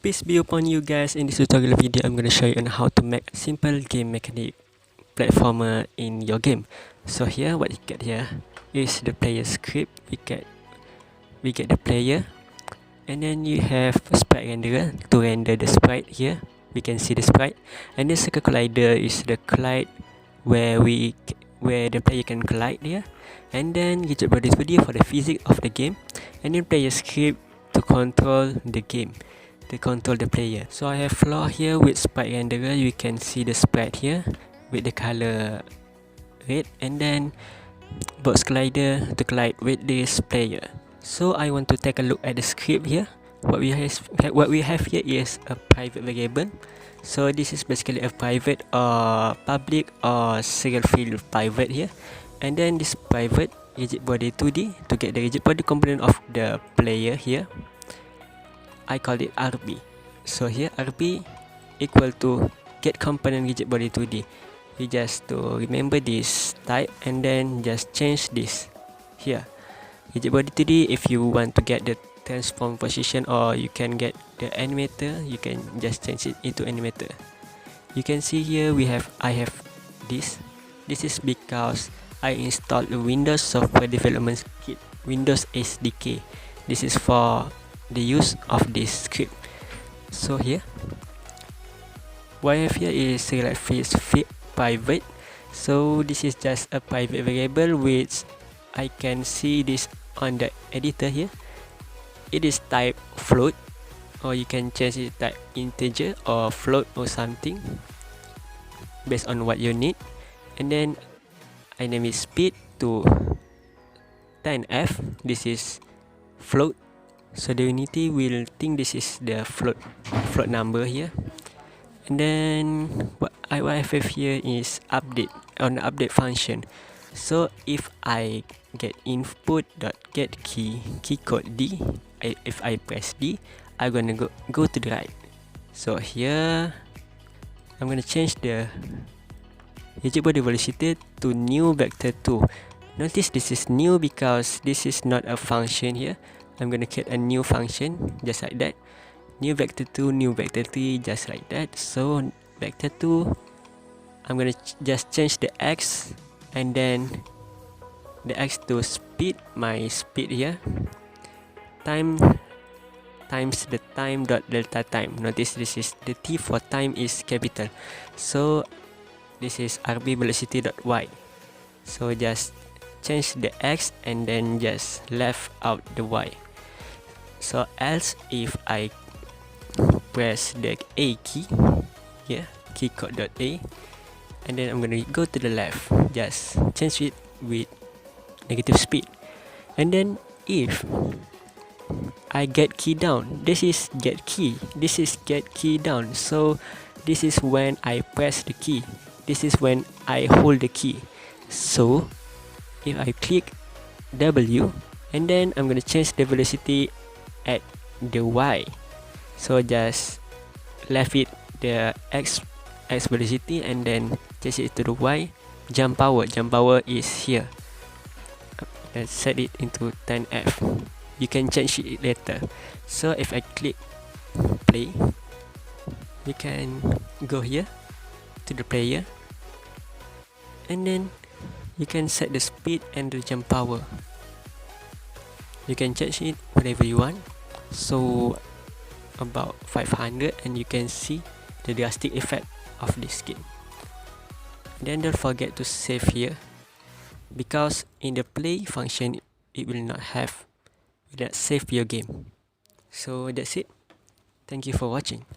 Peace be upon you guys. In this tutorial video, I'm going to show you on how to make a simple game mechanic platformer in your game. So here, what you get here is the player script. We get the player, and then you have a sprite renderer to render the sprite here. We can see the sprite, and the circle collider is the collide where the player can collide here, and then gadget body 2D for the physics of the game, and then player script to control the game, to control the player. So I have floor here with sprite renderer. You can see the sprite here with the color red, and then box collider to collide with this player. So I want to take a look at the script here. What we have here is a private variable. So this is basically a private or public or serial field private here, and then this private rigid body 2D to get the rigid body component of the player here. I call it RB. So here RB equal to get component rigid body 2D. You just to remember this type and then just change this here. Rigid body 2D, if you want to get the transform position or you can get the animator, you can just change it into animator. You can see here I have this. This is because I installed the Windows Software Development Kit, Windows SDK. This is for the use of this script. So here, what I have here is select fields private. So this is just a private variable which I can see this on the editor here. It is type float, or you can change it type integer or float or something based on what you need. And then I name it speed to 10f. This is float, so the Unity will think this is the float number here. And then what I have here is update on the update function. So if I get input.get key code D, if I press D, I'm gonna go to the right. So here I'm gonna change the rigid body velocity to new vector 2. Notice this is new because this is not a function here. I'm gonna create a new function just like that. New vector 2, new vector 3, just like that. So vector 2, I'm gonna just change the x, and then the x to speed, my speed here, times the time dot delta time. Notice this is the t for time is capital, so this is rb velocity dot y. So just change the x and then just left out the y. So else if I press the a key here, key code dot a, and then I'm gonna go to the left, just change it with negative speed. And then if I get key down, this is get key, this is get key down. So this is when I press the key, this is when I hold the key. So if I click W, and then I'm gonna change the velocity at the Y. So just left it the x velocity and then change it to the Y. Jump power is here. Let's set it into 10f. You can change it later. So if I click play, we can go here to the player, and then you can set the speed and the jump power. You can change it whatever you want. So about 500, and you can see the drastic effect of this game. Then don't forget to save here, because in the play function it will not save your game. So that's it. Thank you for watching.